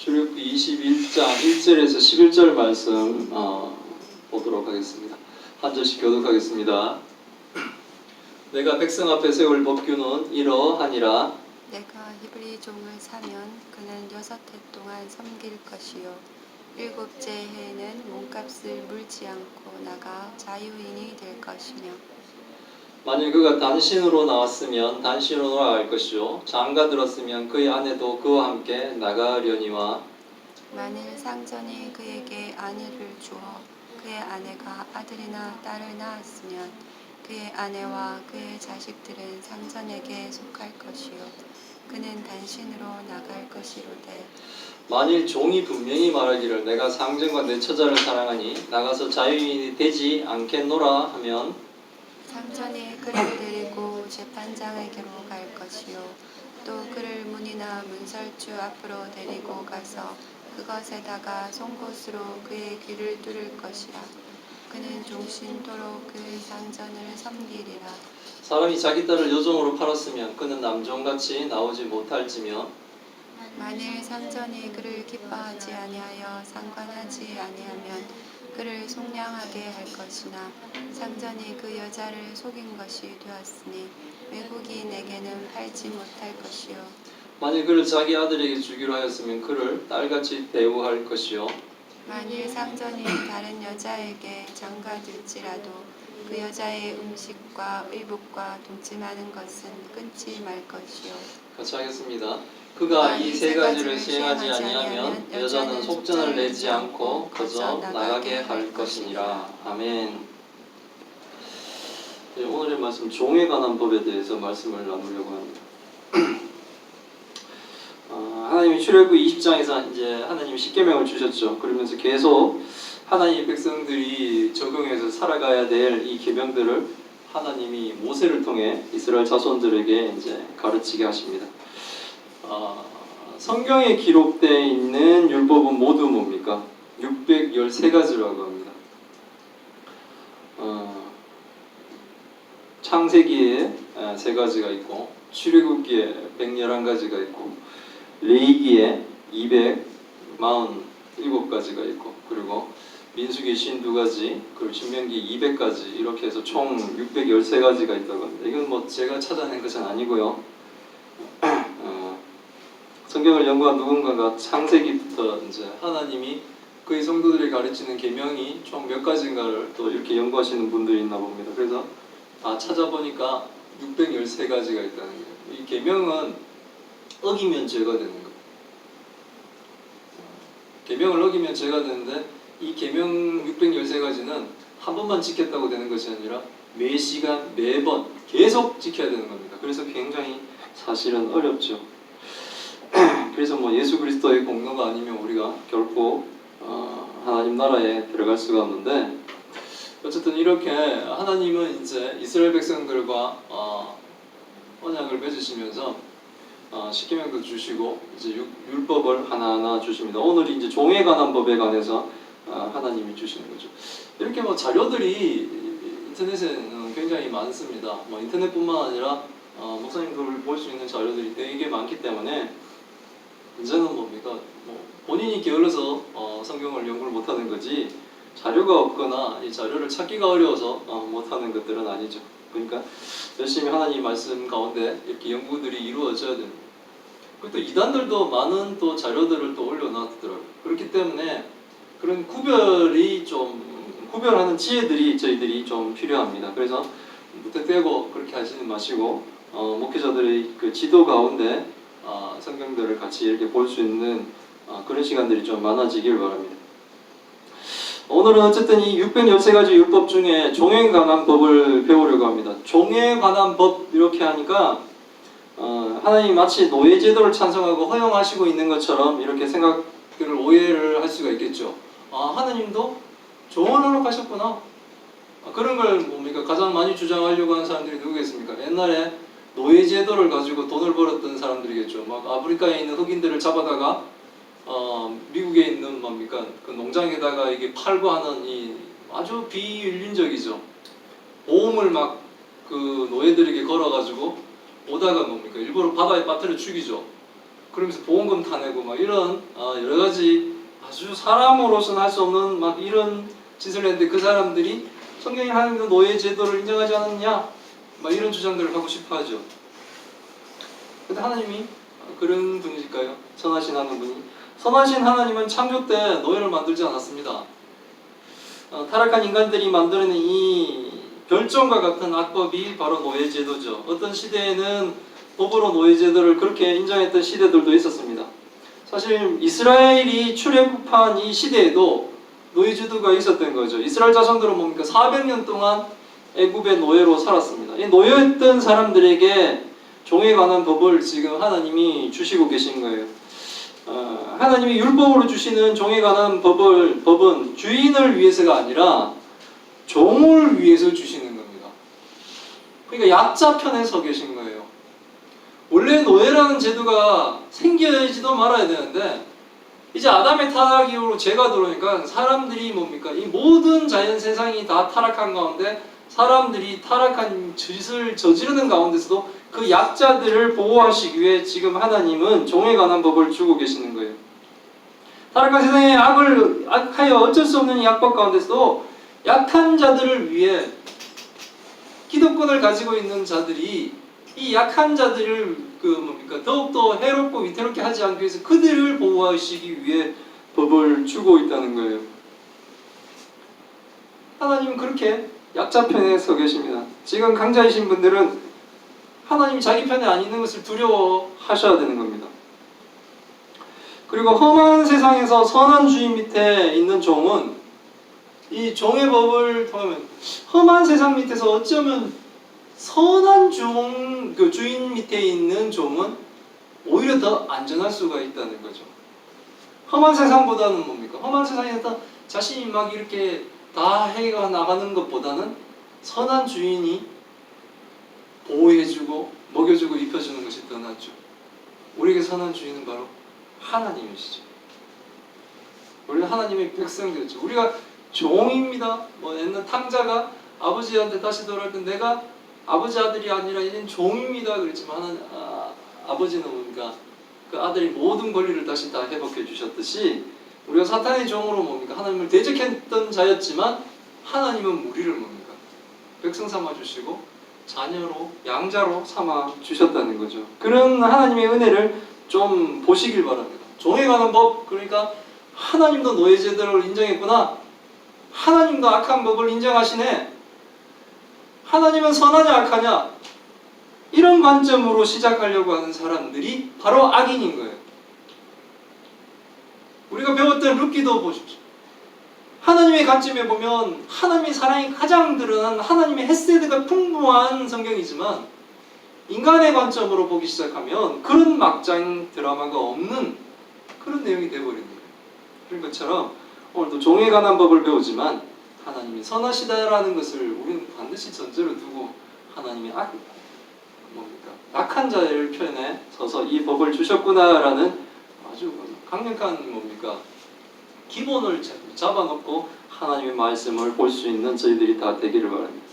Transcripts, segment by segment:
출애굽기 21장 1절에서 11절 말씀 보도록 하겠습니다. 한 절씩 교독하겠습니다. 내가 백성 앞에 세울 법규는 이러하니라. 내가 히브리 종을 사면 그는 6해 동안 섬길 것이요 7째 해에는 몸값을 물지 않고 나가 자유인이 될 것이며 만일 그가 단신으로 나왔으면 단신으로 나갈 것이요 장가 들었으면 그의 아내도 그와 함께 나가려니와 만일 상전이 그에게 아내를 주어 그의 아내가 아들이나 딸을 낳았으면 그의 아내와 그의 자식들은 상전에게 속할 것이요 그는 단신으로 나갈 것이로되 만일 종이 분명히 말하기를 내가 상전과 내 처자를 사랑하니 나가서 자유인이 되지 않겠노라 하면 상전이 그를 데리고 재판장에게로 갈 것이요 또 그를 문이나 문설주 앞으로 데리고 가서 그것에다가 송곳으로 그의 귀를 뚫을 것이라. 그는 종신토록 그 상전을 섬기리라. 사람이 자기 딸을 여종으로 팔았으면 그는 남종같이 나오지 못할지며 만일 상전이 그를 기뻐하지 아니하여 상관하지 아니하면 그를 속량하게 할 것이나 상전이 그 여자를 속인 것이 되었으니 외국인에게는 팔지 못할 것이요 만일 그를 자기 아들에게 주기로 하였으면 그를 딸같이 대우할 것이요 만일 상전이 다른 여자에게 장가들지라도 그 여자의 음식과 의복과 동침하는 것은 끊지 말 것이요 같이 하겠습니다. 그가 이 세 가지를 시행하지 아니하면 여자는 속전을 내지 않고 거저 나가게 할 것이니라. 아멘. 네, 오늘의 말씀 종에 관한 법에 대해서 말씀을 나누려고 합니다. 하나님이 출애굽기 20장에서 이제 하나님이 십계명을 주셨죠. 그러면서 계속 하나님의 백성들이 적용해서 살아가야 될 이 계명들을 하나님이 모세를 통해 이스라엘 자손들에게 이제 가르치게 하십니다. 성경에 기록되어 있는 율법은 모두 뭡니까? 613가지라고 합니다. 창세기에 3가지가 있고 출애굽기에 111가지가 있고 레위기에 247가지가 있고 그리고 민수기 52가지 그리고 신명기 200가지 이렇게 해서 총 613가지가 있다고 합니다. 이건 뭐 제가 찾아낸 것은 아니고요. 성경을 연구한 누군가가 창세기부터 이제 하나님이 그의 성도들이 가르치는 계명이 총 몇 가지인가를 또 이렇게 연구하시는 분들이 있나 봅니다. 그래서 찾아보니까 613가지가 있다는 거예요. 이 계명은 어기면 죄가 되는 거예요. 계명을 어기면 죄가 되는데 이 계명 613가지는 한 번만 지켰다고 되는 것이 아니라 매 시간 매번 계속 지켜야 되는 겁니다. 그래서 굉장히 사실은 어렵죠. 그래서 뭐 예수 그리스도의 공로가 아니면 우리가 결코 하나님 나라에 들어갈 수가 없는데 어쨌든 이렇게 하나님은 이제 이스라엘 백성들과 언약을 맺으시면서 십계명도 주시고 이제 율법을 하나하나 주십니다. 오늘이 이제 종에 관한 법에 관해서 하나님이 주시는 거죠. 이렇게 뭐 자료들이 인터넷에는 굉장히 많습니다. 뭐 인터넷뿐만 아니라 목사님들 볼 수 있는 자료들이 되게 많기 때문에 문제는 뭡니까? 뭐 본인이 게을러서 성경을 연구를 못하는 거지 자료가 없거나 이 자료를 찾기가 어려워서 못하는 것들은 아니죠. 그러니까 열심히 하나님 말씀 가운데 이렇게 연구들이 이루어져야 됩니다. 그리고 또 이단들도 많은 또 자료들을 또 올려놨더라고요. 그렇기 때문에 그런 구별하는 지혜들이 저희들이 좀 필요합니다. 그래서 무턱대고 그렇게 하시지 마시고 목회자들의 그 지도 가운데 성경들을 같이 이렇게 볼 수 있는 그런 시간들이 좀 많아지길 바랍니다. 오늘은 어쨌든 이 613가지 율법 중에 종에 관한 법을 배우려고 합니다. 종에 관한 법 이렇게 하니까 하나님이 마치 노예제도를 찬성하고 허용하시고 있는 것처럼 이렇게 생각들을 오해를 할 수가 있겠죠. 하나님도 종을 허락하셨구나. 그런 걸 뭡니까? 가장 많이 주장하려고 하는 사람들이 누구겠습니까? 옛날에 노예제도를 가지고 돈을 벌었던 사람들이겠죠. 막 아프리카에 있는 흑인들을 잡아다가 미국에 있는 뭡니까? 그 농장에다가 이게 팔고 하는 이 아주 비윤리적이죠. 보험을 막 그 노예들에게 걸어가지고 오다가 뭡니까? 일부러 바다에 빠뜨려 죽이죠. 그러면서 보험금 타내고 막 이런 여러 가지 아주 사람으로서는 할 수 없는 막 이런 짓을 했는데 그 사람들이 성경이 하는 그 노예 제도를 인정하지 않았냐? 막 이런 주장들을 하고 싶어 하죠. 근데 하나님이 그런 분이실까요? 선하신 하나님이. 선하신 하나님은 창조 때 노예를 만들지 않았습니다. 타락한 인간들이 만들어낸 이 별종과 같은 악법이 바로 노예제도죠. 어떤 시대에는 법으로 노예제도를 그렇게 인정했던 시대들도 있었습니다. 사실 이스라엘이 출애굽한 이 시대에도 노예제도가 있었던 거죠. 이스라엘 자손들은 뭡니까? 400년 동안 애굽의 노예로 살았습니다. 이 노예였던 사람들에게 종에 관한 법을 지금 하나님이 주시고 계신 거예요. 하나님이 율법으로 주시는 종에 관한 법은 주인을 위해서가 아니라 종을 위해서 주시는 겁니다. 그러니까 약자 편에 서 계신 거예요. 원래 노예라는 제도가 생기지도 말아야 되는데 이제 아담의 타락 이후로 죄가 들어오니까 사람들이 뭡니까? 이 모든 자연 세상이 다 타락한 가운데 사람들이 타락한 짓을 저지르는 가운데서도 그 약자들을 보호하시기 위해 지금 하나님은 종에 관한 법을 주고 계시는 거예요. 타락한 세상에 악하여 어쩔 수 없는 이 약법 가운데서도 약한 자들을 위해 기득권을 가지고 있는 자들이 이 약한 자들을 더욱더 해롭고 위태롭게 하지 않기 위해서 그들을 보호하시기 위해 법을 주고 있다는 거예요. 하나님은 그렇게 약자 편에 서 계십니다. 지금 강자이신 분들은 하나님이 자기 편에 안 있는 것을 두려워하셔야 되는 겁니다. 그리고 험한 세상에서 선한 주인 밑에 있는 종은 이 종의 법을 통하면 험한 세상 밑에서 어쩌면 선한 그 주인 밑에 있는 종은 오히려 더 안전할 수가 있다는 거죠. 험한 세상보다는 뭡니까? 험한 세상에서 자신이 막 이렇게 다 해가 나가는 것보다는 선한 주인이 보호해주고 먹여주고 입혀주는 것이 더 낫죠. 우리에게 선한 주인은 바로 하나님이시죠. 우리는 하나님의 백성들이죠. 우리가 종입니다. 옛날 탕자가 아버지한테 다시 돌아올 때 내가 아버지 아들이 아니라 이젠 종입니다. 그랬지만 아버지는 뭡니까? 그 아들이 모든 권리를 다시 다 회복해 주셨듯이 우리가 사탄의 종으로 뭡니까? 하나님을 대적했던 자였지만 하나님은 우리를 뭡니까? 백성 삼아 주시고 자녀로 양자로 삼아 주셨다는 거죠. 그런 하나님의 은혜를 좀 보시길 바랍니다. 종에 관한 법, 그러니까 하나님도 노예 제도를 인정했구나. 하나님도 악한 법을 인정하시네. 하나님은 선하냐 악하냐? 이런 관점으로 시작하려고 하는 사람들이 바로 악인인 거예요. 우리가 배웠던 룻기도 보십시오. 하나님의 관점에 보면 하나님의 사랑이 가장 드러난 하나님의 헤세드가 풍부한 성경이지만 인간의 관점으로 보기 시작하면 그런 막장 드라마가 없는 그런 내용이 되어버리는 거예요. 그런 것처럼 오늘도 종에 관한 법을 배우지만 하나님이 선하시다라는 것을 우리는 반드시 전제로 두고 하나님이 악한 자의 편에 서서 이 법을 주셨구나라는 아주 강력한 기본을 잡아놓고 하나님의 말씀을 볼 수 있는 저희들이 다 되기를 바랍니다.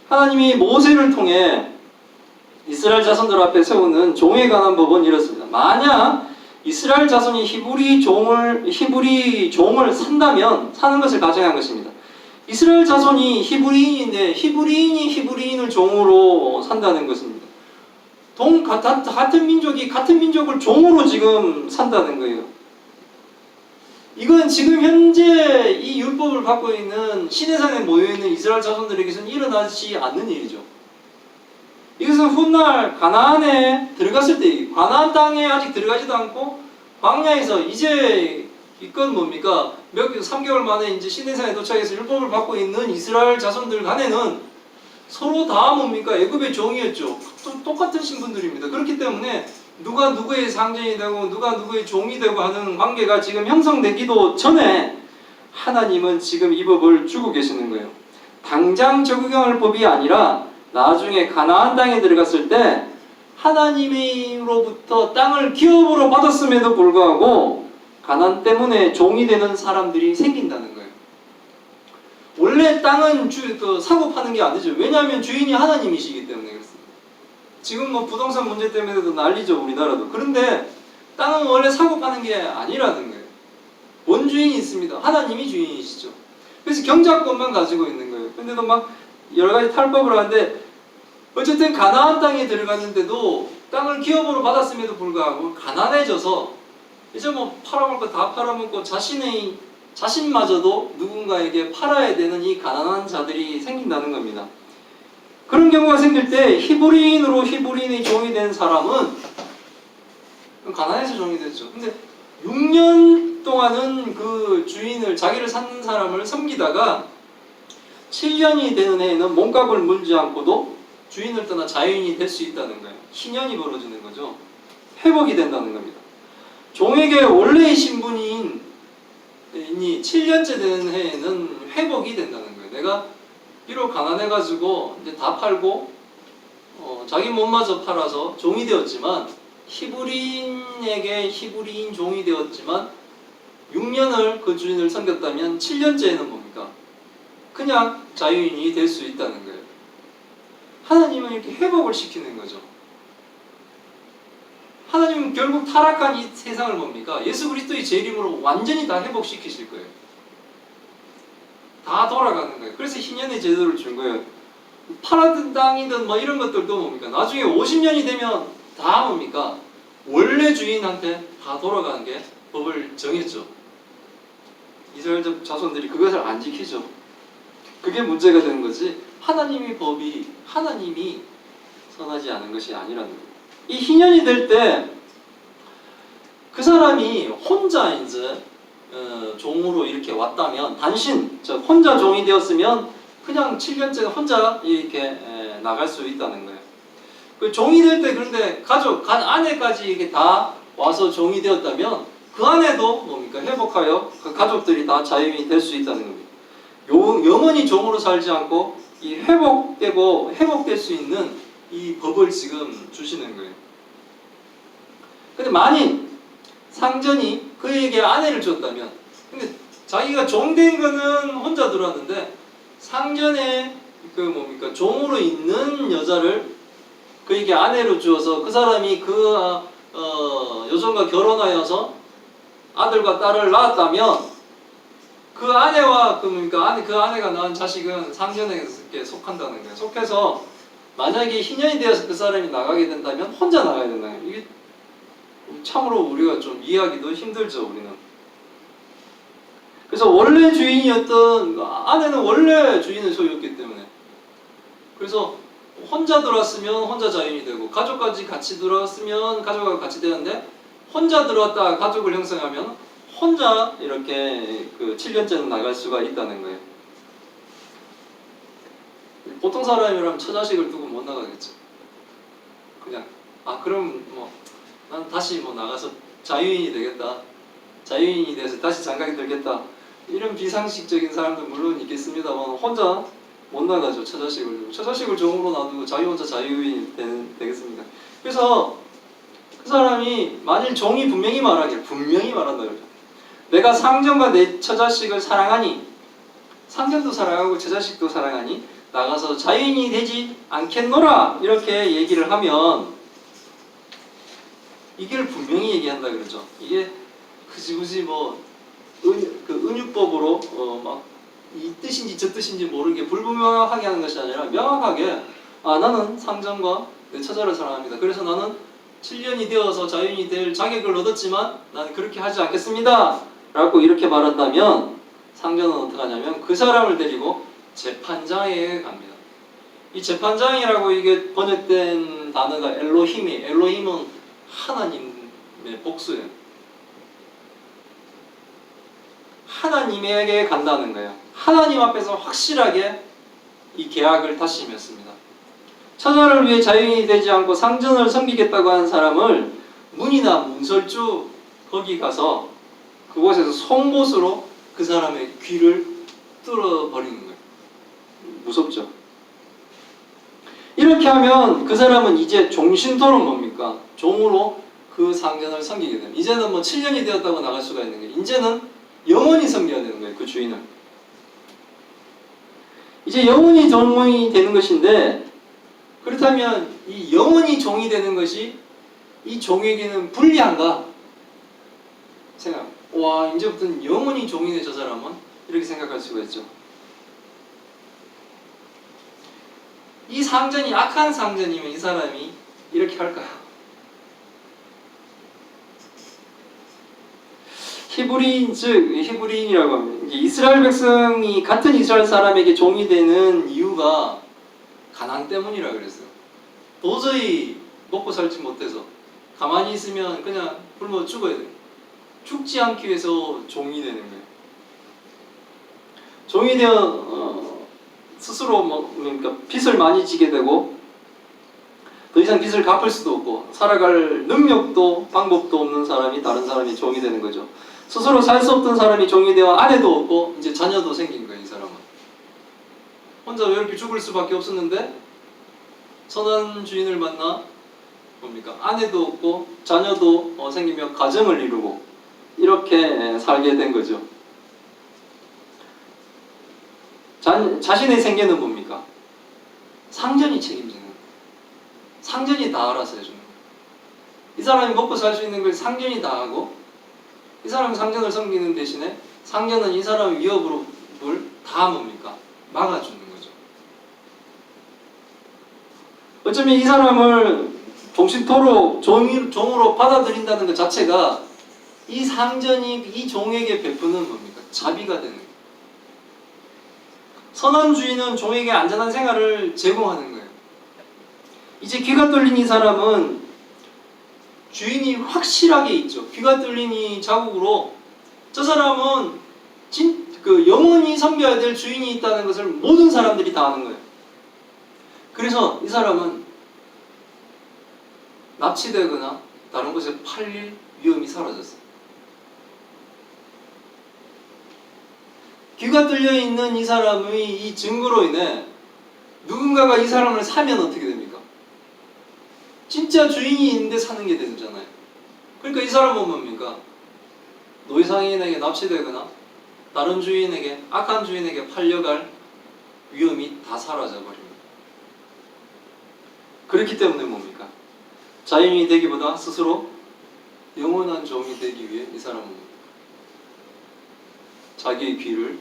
하나님이 모세를 통해 이스라엘 자손들 앞에 세우는 종에 관한 법은 이렇습니다. 만약 이스라엘 자손이 히브리 종을 산다면 사는 것을 가정한 것입니다. 이스라엘 자손이 히브리인인데 히브리인을 종으로 산다는 것입니다. 같은 민족이 같은 민족을 종으로 지금 산다는 거예요. 이건 지금 현재 이 율법을 받고 있는 시내산에 모여있는 이스라엘 자손들에게서는 일어나지 않는 일이죠. 이것은 훗날 가나안에 들어갔을 때, 가나안 땅에 아직 들어가지도 않고 광야에서 이제 이건 3개월 만에 이제 시내산에 도착해서 율법을 받고 있는 이스라엘 자손들 간에는 서로 다 애굽의 종이었죠. 똑같은 신분들입니다. 그렇기 때문에 누가 누구의 상전이 되고 누가 누구의 종이 되고 하는 관계가 지금 형성되기도 전에 하나님은 지금 이 법을 주고 계시는 거예요. 당장 적용할 법이 아니라 나중에 가나안 땅에 들어갔을 때 하나님으로부터 땅을 기업으로 받았음에도 불구하고 가난 때문에 종이 되는 사람들이 생긴다는 거예요. 원래 땅은 사고 파는 게 아니죠. 왜냐하면 주인이 하나님이시기 때문에 그렇습니다. 지금 부동산 문제 때문에도 난리죠, 우리나라도. 그런데 땅은 원래 사고 파는 게 아니라는 거예요. 원주인이 있습니다. 하나님이 주인이시죠. 그래서 경작권만 가지고 있는 거예요. 근데도 막 여러 가지 탈법을 하는데 어쨌든 가나안 땅에 들어갔는데도 땅을 기업으로 받았음에도 불구하고 가난해져서 이제 뭐 팔아먹을 거 다 팔아먹고 자신마저도 누군가에게 팔아야 되는 이 가난한 자들이 생긴다는 겁니다. 그런 경우가 생길 때 히브리인으로 히브리인의 종이 된 사람은 가난해서 종이 됐죠. 근데 6년 동안은 그 주인을 자기를 산 사람을 섬기다가 7년이 되는 해에는 몸값을 물지 않고도 주인을 떠나 자유인이 될 수 있다는 거예요. 희년이 벌어지는 거죠. 회복이 된다는 겁니다. 종에게 원래의 신분이 7년째 되는 해에는 회복이 된다는 거예요. 내가 비록 가난해가지고 이제 다 팔고 자기 몸마저 팔아서 종이 되었지만 히브리인에게 히브리인 종이 되었지만 6년을 그 주인을 섬겼다면 7년째에는 뭡니까? 그냥 자유인이 될 수 있다는 거예요. 하나님은 이렇게 회복을 시키는 거죠. 하나님은 결국 타락한 이 세상을 뭡니까? 예수 그리스도의 제 이름으로 완전히 다 회복시키실 거예요. 다 돌아가는 거예요. 그래서 희년의 제도를 준 거예요. 팔아든 땅이든 뭐 이런 것들도 뭡니까? 나중에 50년이 되면 다 뭡니까? 원래 주인한테 다 돌아가는 게 법을 정했죠. 이스라엘 자손들이 그것을 안 지키죠. 그게 문제가 되는 거지. 하나님의 법이 하나님이 선하지 않은 것이 아니라는 거예요. 이 희년이 될 때 그 사람이 혼자 이제 종으로 이렇게 왔다면 단신, 즉 혼자 종이 되었으면 그냥 7년째 혼자 이렇게 나갈 수 있다는 거예요. 그 종이 될 때 그런데 가족, 아내까지 이게 다 와서 종이 되었다면 그 아내도 뭡니까? 회복하여 그 가족들이 다 자유인이 될 수 있다는 겁니다. 영원히 종으로 살지 않고 이 회복될 수 있는 이 법을 지금 주시는 거예요. 근데 만일 상전이 그에게 아내를 줬다면, 근데 자기가 종된 거는 혼자 들어왔는데 상전에 그 뭡니까? 종으로 있는 여자를 그에게 아내로 주어서 그 사람이 그 여종과 결혼하여서 아들과 딸을 낳았다면 그 아내와 그 아내가 낳은 자식은 상전에게 속한다는 거예요. 속해서 만약에 희년이 되어서 그 사람이 나가게 된다면 혼자 나가야 된다는 거예요. 이게 참으로 우리가 좀 이해하기도 힘들죠, 우리는. 그래서 원래 주인이었던 아내는 원래 주인을 소유했기 때문에 그래서 혼자 들어왔으면 혼자 자유인이 되고 가족까지 같이 들어왔으면 가족과 같이 되는데 혼자 들어왔다 가족을 형성하면 혼자 이렇게 그 7년째는 나갈 수가 있다는 거예요. 보통 사람이라면 처자식을 두고 못 나가겠죠. 그냥 그럼 난 다시 나가서 자유인이 되겠다. 자유인이 돼서 다시 장가게 들겠다. 이런 비상식적인 사람도 물론 있겠습니다만 혼자 못 나가죠. 처자식을 종으로 놔두고 자기 혼자 자유인이 되겠습니까? 그래서 그 사람이 만일 종이 분명히 말한다 그러죠. 내가 상전과 내 처자식을 사랑하니 상전도 사랑하고 처자식도 사랑하니 나가서 자유인이 되지 않겠노라 이렇게 얘기를 하면 이걸 분명히 얘기한다 그러죠. 이게 굳이 그 은유법으로 막 이 뜻인지 저 뜻인지 모르게 불분명하게 하는 것이 아니라 명확하게 나는 상전과 내 처자를 사랑합니다. 그래서 나는 7년이 되어서 자유인이 될 자격을 얻었지만 나는 그렇게 하지 않겠습니다. 라고 이렇게 말한다면 상전은 어떻게 하냐면 그 사람을 데리고 재판장에 갑니다. 이 재판장이라고 이게 번역된 단어가 엘로힘은 하나님의 복수예요. 하나님에게 간다는 거예요. 하나님 앞에서 확실하게 이 계약을 다시 맺습니다. 처자를 위해 자유인이 되지 않고 상전을 섬기겠다고 하는 사람을 문이나 문설주 거기 가서 그곳에서 송곳으로 그 사람의 귀를 뚫어버리는 거예요. 무섭죠? 이렇게 하면 그 사람은 이제 종신토록 뭡니까? 종으로 그 상전을 섬기게 됩니다. 이제는 7년이 되었다고 나갈 수가 있는 거예요. 이제는 영원히 섬겨야 되는 거예요. 그 주인을. 이제 영원히 종이 되는 것인데 그렇다면 이 영원히 종이 되는 것이 이 종에게는 불리한가? 생각. 와, 이제부터는 영원히 종이네 저 사람은. 이렇게 생각할 수가 있죠. 이 상전이 악한 상전이면 이 사람이 이렇게 할까요? 히브리인, 즉 히브리인이라고 하면 이스라엘 백성이 같은 이스라엘 사람에게 종이 되는 이유가 가난 때문이라 그랬어요. 도저히 먹고 살지 못해서 가만히 있으면 그냥 굶어 죽어야 돼요. 죽지 않기 위해서 종이 되는 거예요. 종이 되어 스스로 그러니까 빚을 많이 지게 되고 더 이상 빚을 갚을 수도 없고 살아갈 능력도 방법도 없는 사람이 다른 사람이 종이 되는 거죠. 스스로 살 수 없던 사람이 종이 되어 아내도 없고 이제 자녀도 생긴 거예요. 이 사람은 혼자 이렇게 죽을 수밖에 없었는데 선한 주인을 만나 뭡니까? 아내도 없고 자녀도 생기며 가정을 이루고 이렇게 살게 된 거죠. 자신의 생계는 뭡니까? 상전이 책임지는 거예요. 상전이 다 알아서 해주는 거예요. 이 사람이 먹고 살 수 있는 걸 상전이 다 하고 이 사람은 상전을 섬기는 대신에 상전은 이 사람의 위협을 다 뭡니까? 막아주는 거죠. 어쩌면 이 사람을 종신토록 종으로 받아들인다는 것 자체가 이 상전이 이 종에게 베푸는 뭡니까? 자비가 되는 거예요. 선한 주인은 종에게 안전한 생활을 제공하는 거예요. 이제 귀가 뚫린 이 사람은 주인이 확실하게 있죠. 귀가 뚫린 이 자국으로 저 사람은 영원히 섬겨야 될 주인이 있다는 것을 모든 사람들이 다 아는 거예요. 그래서 이 사람은 납치되거나 다른 곳에 팔릴 위험이 사라졌어요. 귀가 뚫려 있는 이 사람의 이 증거로 인해 누군가가 이 사람을 사면 어떻게 됩니까? 진짜 주인이 있는데 사는 게 되잖아요. 그러니까 이 사람은 뭡니까? 노예상인에게 납치되거나 다른 주인에게, 악한 주인에게 팔려갈 위험이 다 사라져 버립니다. 그렇기 때문에 뭡니까? 자유인이 되기보다 스스로 영원한 종이 되기 위해 이 사람은 자기의 귀를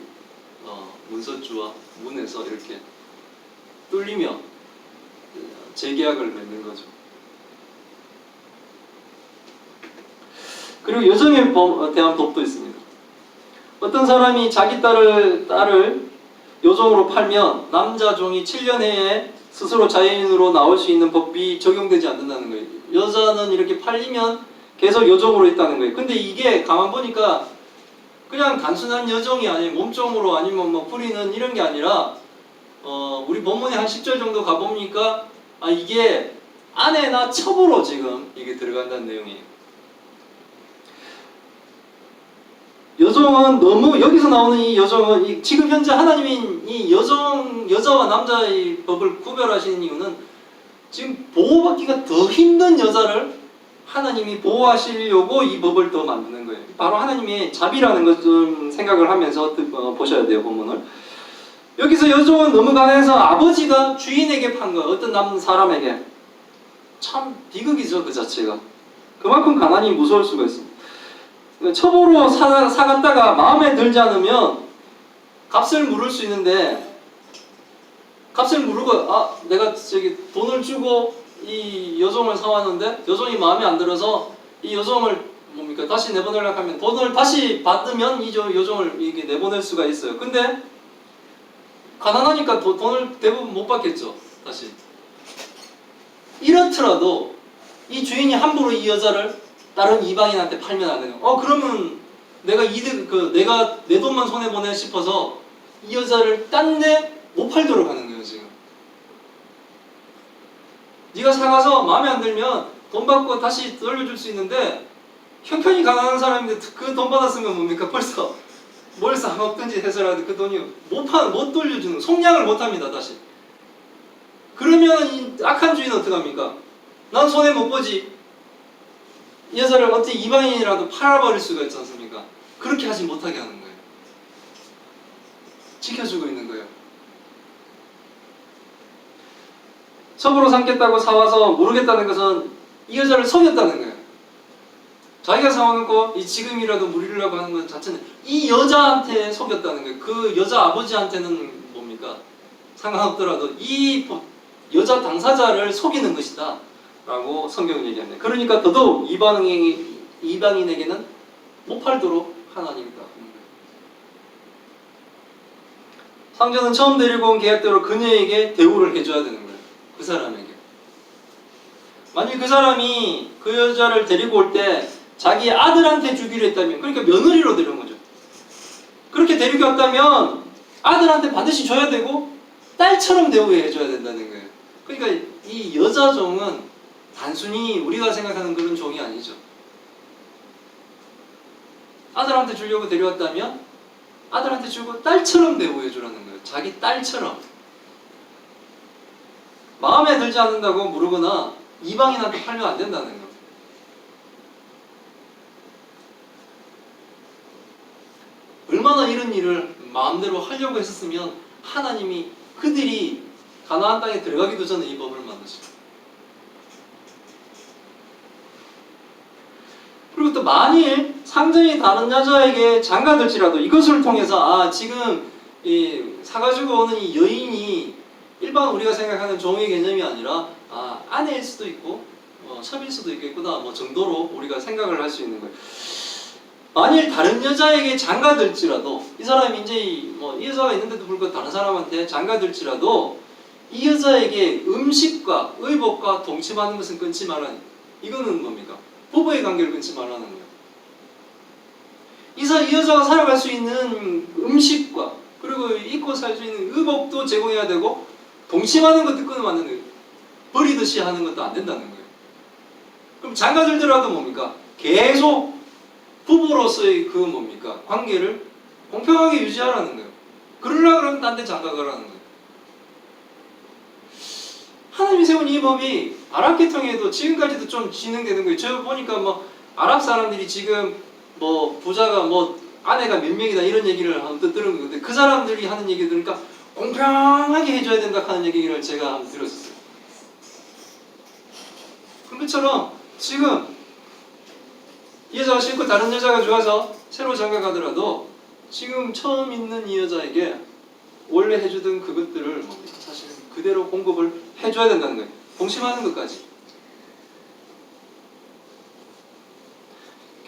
문서주와 문에서 이렇게 뚫리며 재계약을 맺는 거죠. 그리고 여정에 대한 법도 있습니다. 어떤 사람이 자기 딸을 요종으로 팔면 남자 종이 7년 내에 스스로 자연인으로 나올 수 있는 법이 적용되지 않는다는 거예요. 여자는 이렇게 팔리면 계속 여종으로 있다는 거예요. 근데 이게 가만 보니까 그냥 단순한 여종이 아니고 몸종으로 아니면 뭐 부리는 이런 게 아니라 우리 본문에 한 10절 정도 가보니까 이게 아내나 첩으로 지금 이게 들어간다는 내용이에요. 여종은 너무 여기서 나오는 이 여종은 지금 현재 하나님이 이 여자와 남자의 법을 구별하시는 이유는 지금 보호받기가 더 힘든 여자를 하나님이 보호하시려고 이 법을 더 만드는 거예요. 바로 하나님의 자비라는 것 좀 생각을 하면서 보셔야 돼요. 본문을. 여기서 여종은 너무 가난해서 아버지가 주인에게 판 거예요. 어떤 사람에게. 참 비극이죠. 그 자체가. 그만큼 가난이 무서울 수가 있습니다. 첩으로 사갔다가 마음에 들지 않으면 값을 물을 수 있는데 값을 물고 내가 돈을 주고 이 여종을 사왔는데 여종이 마음에 안 들어서 이 여종을 뭡니까 다시 내보내려고 하면 돈을 다시 받으면 이 여종을 이게 내보낼 수가 있어요. 근데 가난하니까 돈을 대부분 못 받겠죠. 다시 이렇더라도 이 주인이 함부로 이 여자를 다른 이방인한테 팔면 안 돼요. 그러면 내가 내가 내 돈만 손해 보내 싶어서 이 여자를 딴 데 못 팔도록 하는 거예요. 지금 네가 사가서 마음에 안 들면 돈 받고 다시 돌려줄 수 있는데 형편이 가난한 사람인데 그 돈 받았으면 뭡니까? 벌써 뭘 사먹든지 해서라도 그 돈이 못 돌려주는 속량을 못 합니다. 다시 그러면 이 악한 주인은 어떡합니까? 난 손해 못 보지. 이 여자를 어떻게 이방인이라도 팔아버릴 수가 있지 않습니까? 그렇게 하지 못하게 하는 거예요. 지켜주고 있는 거예요. 첩으로 삼겠다고 사와서 모르겠다는 것은 이 여자를 속였다는 거예요. 자기가 세워놓고 이 지금이라도 누리려고 하는 것 자체는 이 여자한테 속였다는 거예요. 그 여자 아버지한테는 뭡니까? 상관없더라도 이 여자 당사자를 속이는 것이다 라고 성경은 얘기합니다. 그러니까 더더욱 이방인에게는 못 팔도록 하나님이다. 상전은 처음 데리고 온 계약대로 그녀에게 대우를 해줘야 되는 거예요. 그 사람에게. 만약 그 사람이 그 여자를 데리고 올 때 자기 아들한테 주기로 했다면, 그러니까 며느리로 데려온 거죠. 그렇게 데리고 왔다면 아들한테 반드시 줘야 되고 딸처럼 대우해줘야 된다는 거예요. 그러니까 이 여자 종은 단순히 우리가 생각하는 그런 종이 아니죠. 아들한테 주려고 데려왔다면 아들한테 주고 딸처럼 대우해주라는 거예요. 자기 딸처럼. 마음에 들지 않는다고 모르거나 이방인한테 팔면 안 된다는 거예요. 얼마나 이런 일을 마음대로 하려고 했었으면 하나님이 그들이 가나안 땅에 들어가기도 전에 이 법을 만드셨어요. 그리고 또 만일 상전이 다른 여자에게 장가들지라도 이것을 통해서 지금 사가지고 오는 이 여인이 일반 우리가 생각하는 종의 개념이 아니라 아내일 수도 있고 첩일 수도 있겠구나 정도로 우리가 생각을 할 수 있는 거예요. 만일 다른 여자에게 장가들지라도 이 사람이 이제 이 여자가 있는데도 불구하고 다른 사람한테 장가들지라도 이 여자에게 음식과 의복과 동침하는 것은 끊지 말라는, 이거는 뭡니까? 부부의 관계를 끊지 말라는 거예요. 이 여자가 살아갈 수 있는 음식과 그리고 입고 살 수 있는 의복도 제공해야 되고 동침하는 것도 끊으면 안 되는 거예요. 버리듯이 하는 것도 안 된다는 거예요. 그럼 장가들더라도 뭡니까? 계속 부부로서의 그 뭡니까? 관계를 공평하게 유지하라는 거예요. 그러려고 그러면 딴 데 장가가라는 거예요. 하나님이 세운 이 법이 아랍 계통에도 지금까지도 좀 진행되는 거예요. 저 보니까 아랍 사람들이 지금 부자가 아내가 몇 명이다 이런 얘기를 한번 들은 건데 그 사람들이 하는 얘기 들으니까 공평하게 해줘야 된다 하는 얘기를 제가 한번 들었어요. 그런 것처럼 지금 이 여자가 싫고 다른 여자가 좋아서 새로 장가가더라도 지금 처음 있는 이 여자에게 원래 해주던 그것들을 사실은 그대로 공급을 해줘야 된다는 거예요. 동침하는 것까지.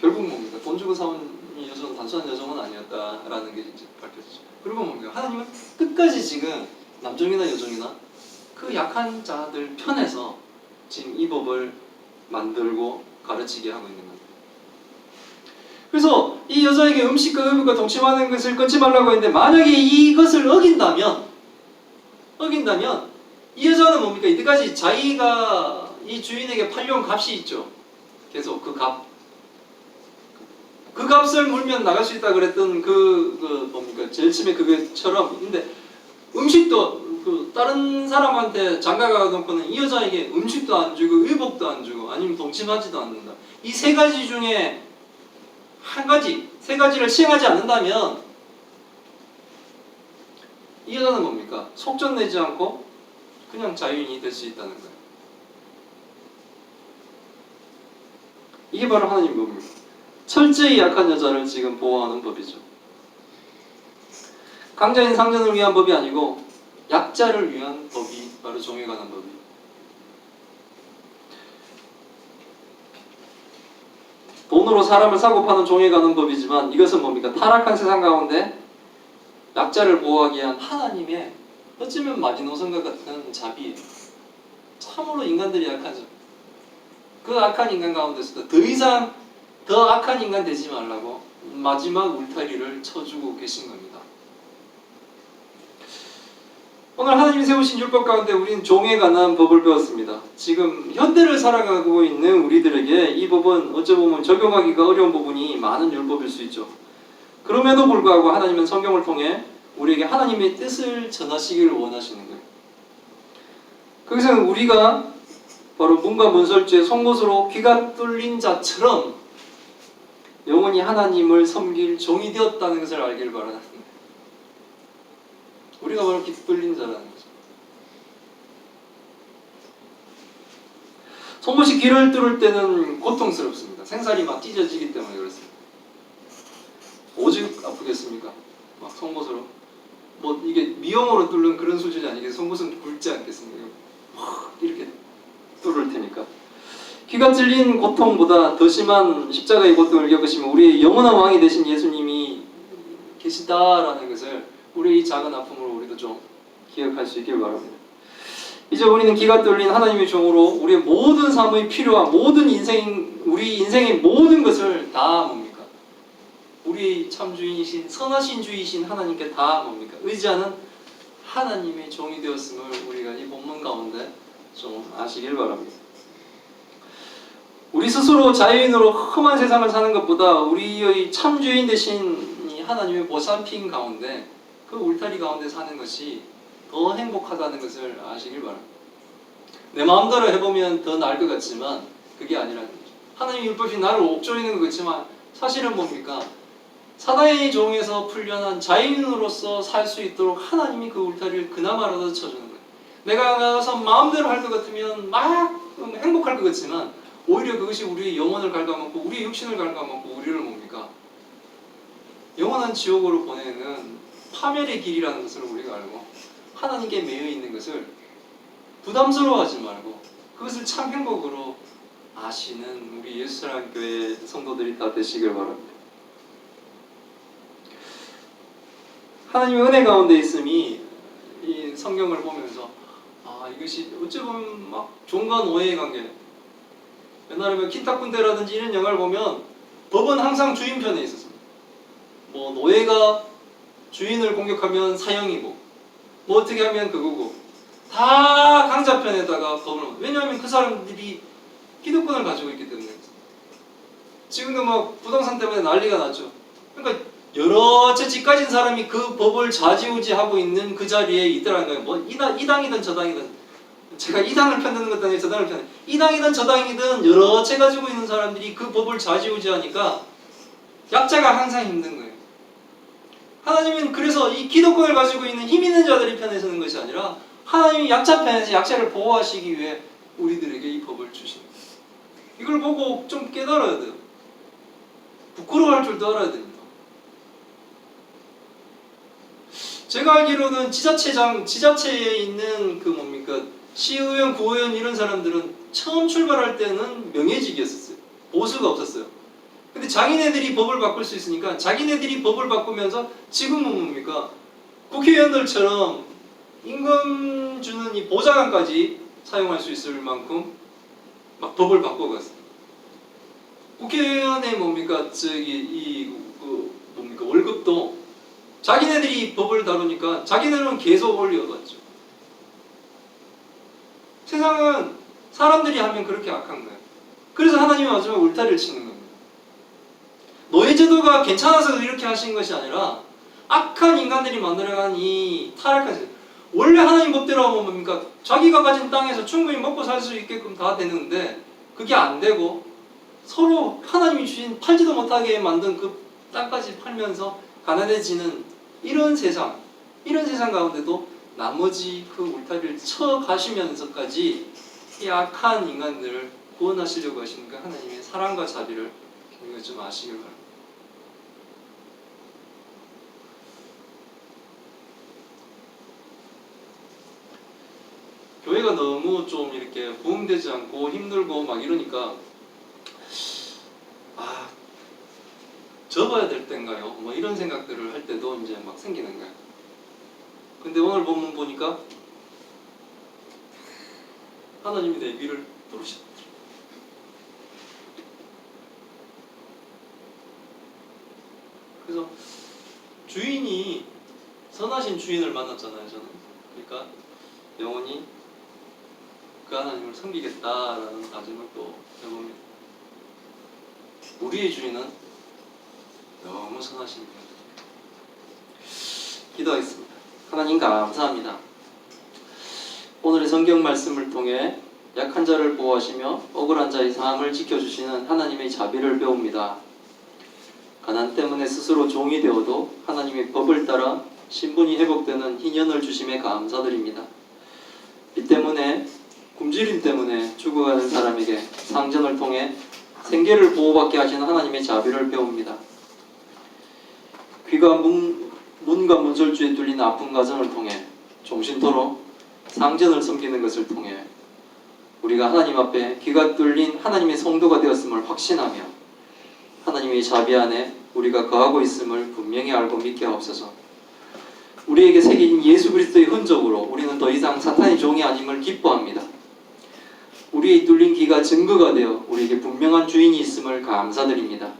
결국 뭡니까? 돈 주고 사온 이 여자는 단순한 여정은 아니었다라는 게 이제 밝혀지죠. 그리고 뭡니까? 하나님은 끝까지 지금 남종이나 여종이나 그 약한 자들 편에서 지금 이 법을 만들고 가르치게 하고 있는 겁니다. 그래서 이 여자에게 음식과 의복과 동침하는 것을 끊지 말라고 했는데 만약에 이것을 어긴다면 이 여자는 뭡니까? 이때까지 자기가 이 주인에게 팔려온 값이 있죠. 계속 그 값을 물면 나갈 수 있다 그랬던 뭡니까? 제일 처음에 그것처럼. 근데 음식도 다른 사람한테 장가가 놓고는 이 여자에게 음식도 안 주고 의복도 안 주고 아니면 동침하지도 않는다. 이 세 가지 중에 세 가지를 시행하지 않는다면 이 여자는 뭡니까? 속전 내지 않고 그냥 자유인이 될 수 있다는 거예요. 이게 바로 하나님의 법입니다. 철저히 약한 여자를 지금 보호하는 법이죠. 강자인 상전을 위한 법이 아니고 약자를 위한 법이 바로 종에 관한 법이에요. 돈으로 사람을 사고 파는 종에 관한 법이지만 이것은 뭡니까? 타락한 세상 가운데 약자를 보호하기 위한 하나님의 어쩌면 마지노선과 같은 자비예요. 참으로 인간들이 약하죠. 그 악한 인간 가운데서도 더 이상 더 악한 인간 되지 말라고 마지막 울타리를 쳐주고 계신 겁니다. 오늘 하나님이 세우신 율법 가운데 우리는 종에 관한 법을 배웠습니다. 지금 현대를 살아가고 있는 우리들에게 이 법은 어찌 보면 적용하기가 어려운 부분이 많은 율법일 수 있죠. 그럼에도 불구하고 하나님은 성경을 통해 우리에게 하나님의 뜻을 전하시기를 원하시는 거예요. 거기서는 우리가 바로 문과 문설주의 송곳으로 귀가 뚫린 자처럼 영원히 하나님을 섬길 종이 되었다는 것을 알기를 바라는 거예요. 우리가 바로 귀 뚫린 자라는 거죠. 송곳이 귀를 뚫을 때는 고통스럽습니다. 생살이 막 찢어지기 때문에 그렇습니다. 오직 아프겠습니까? 막 송곳으로 뭐 이게 미용으로 뚫는 그런 수준이 아니겠어요. 송곳은 굵지 않겠습니까? 막 이렇게 뚫을 테니까. 귀가 찔린 고통보다 더 심한 십자가의 고통을 겪으시면 우리의 영원한 왕이 되신 예수님이 계시다라는 것을 우리의 이 작은 아픔으로 우리도 좀 기억할 수 있길 바랍니다. 이제 우리는 귀가 뚫린 하나님의 종으로 우리의 모든 삶의 필요한 모든 우리 인생의 모든 것을 다 뭡니까? 우리의 참 주인이신 선하신 주이신 하나님께 다 뭡니까? 의지하는 하나님의 종이 되었음을 우리가 이 본문 가운데 좀 아시길 바랍니다. 우리 스스로 자유인으로 험한 세상을 사는 것보다 우리의 참 주인 되신 이 하나님의 보살핌 가운데 그 울타리 가운데 사는 것이 더 행복하다는 것을 아시길 바랍니다. 내 마음대로 해보면 더 나을 것 같지만 그게 아니라는 거죠. 하나님의 율법이 나를 옥죄이는 것 같지만 사실은 뭡니까? 사단의 종에서 풀려난 자유인으로서 살 수 있도록 하나님이 그 울타리를 그나마라도 쳐주는 거예요. 내가 가서 마음대로 할 것 같으면 막 행복할 것 같지만 오히려 그것이 우리의 영혼을 갉아먹고 우리의 육신을 갉아먹고 우리를 뭡니까? 영원한 지옥으로 보내는 파멸의 길이라는 것을 우리가 알고 하나님께 매여 있는 것을 부담스러워하지 말고 그것을 참 행복으로 아시는 우리 예수사랑교회 성도들이 다 되시길 바랍니다. 하나님의 은혜 가운데 있음이 이 성경을 보면서 이것이 어찌 보면 막 종과 노예의 관계. 옛날에 뭐 킨타쿤데라든지 이런 영화를 보면 법은 항상 주인 편에 있었습니다. 뭐 노예가 주인을 공격하면 사형이고 뭐 어떻게 하면 그거고 다 강자 편에다가 법을. 왜냐하면 그 사람들이 기득권을 가지고 있기 때문에. 지금도 막 부동산 때문에 난리가 났죠. 그러니까 여러 채 집 가진 사람이 그 법을 좌지우지하고 있는 그 자리에 있더라는 거예요. 뭐 이 당이든 저 당이든. 제가 이 당을 편드는 것도 아니고 저 당을 편드는. 이 당이든 저 당이든 여러 채 가지고 있는 사람들이 그 법을 좌지우지하니까 약자가 항상 힘든 거예요. 하나님은 그래서 이 기득권을 가지고 있는 힘 있는 자들의 편에 서는 것이 아니라 하나님이 약자 편에서 약자를 보호하시기 위해 우리들에게 이 법을 주신 거예요. 이걸 보고 좀 깨달아야 돼요. 부끄러워할 줄도 알아야 됩니다. 제가 알기로는 지자체에 있는 그 뭡니까 시의원, 구의원 이런 사람들은 처음 출발할 때는 명예직이었었어요. 보수가 없었어요. 근데 자기네들이 법을 바꿀 수 있으니까 자기네들이 법을 바꾸면서 지금은 뭡니까 국회의원들처럼 임금 주는 이 보좌관까지 사용할 수 있을 만큼 막 법을 바꿔갔어요. 국회의원의 뭡니까 뭡니까 월급도 자기네들이 법을 다루니까 자기네들은 계속 올려갔죠. 세상은 사람들이 하면 그렇게 악한 거예요. 그래서 하나님이 마지막에 울타리를 치는 겁니다. 노예제도가 괜찮아서 이렇게 하신 것이 아니라 악한 인간들이 만들어간 이 타락한 세상. 원래 하나님 법대로 하면 뭡니까? 자기가 가진 땅에서 충분히 먹고 살 수 있게끔 다 되는데 그게 안 되고 서로 하나님이 주신 팔지도 못하게 만든 그 땅까지 팔면서 가난해지는 이런 세상 가운데도 나머지 그 울타리를 쳐 가시면서까지 이 악한 인간들을 구원하시려고 하시니까 하나님의 사랑과 자비를 굉장히 좀 아시길 바랍니다. 교회가 너무 좀 이렇게 부흥되지 않고 힘들고 막 이러니까 접어야 될 때인가요? 뭐 이런 생각들을 할 때도 이제 막 생기는 거예요. 근데 오늘 본문 보니까 하나님이 내 귀를 뚫으셨다. 그래서 주인이 선하신 주인을 만났잖아요, 저는. 그러니까 영원히 그 하나님을 섬기겠다라는 다짐을 또 해봅니다. 우리의 주인은 너무 선하신 분입니다. 기도하겠습니다. 하나님 감사합니다. 오늘의 성경 말씀을 통해 약한 자를 보호하시며 억울한 자의 삶을 지켜주시는 하나님의 자비를 배웁니다. 가난 때문에 스스로 종이 되어도 하나님의 법을 따라 신분이 회복되는 희년을 주심에 감사드립니다. 이 때문에 굶주림 때문에 죽어가는 사람에게 상전을 통해 생계를 보호받게 하시는 하나님의 자비를 배웁니다. 귀가 문과 문설주에 뚫린 아픈 가정을 통해 종신토로 상전을 섬기는 것을 통해 우리가 하나님 앞에 귀가 뚫린 하나님의 성도가 되었음을 확신하며 하나님의 자비 안에 우리가 거하고 있음을 분명히 알고 믿게 하옵소서. 우리에게 새긴 예수 그리스도의 흔적으로 우리는 더 이상 사탄의 종이 아님을 기뻐합니다. 우리의 뚫린 귀가 증거가 되어 우리에게 분명한 주인이 있음을 감사드립니다.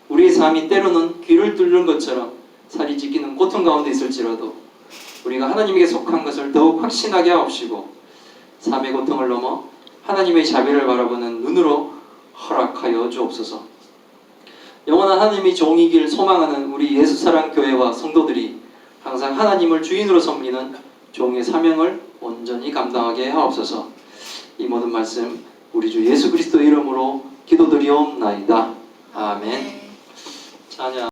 우리의 삶이 때로는 귀를 뚫는 것처럼 살이 찢기는 고통 가운데 있을지라도 우리가 하나님에게 속한 것을 더욱 확신하게 하옵시고 삶의 고통을 넘어 하나님의 자비를 바라보는 눈으로 허락하여 주옵소서. 영원한 하나님의 종이길 소망하는 우리 예수사랑 교회와 성도들이 항상 하나님을 주인으로 섬기는 종의 사명을 온전히 감당하게 하옵소서. 이 모든 말씀 우리 주 예수 그리스도 이름으로 기도드리옵나이다. 아멘. 네. 찬양.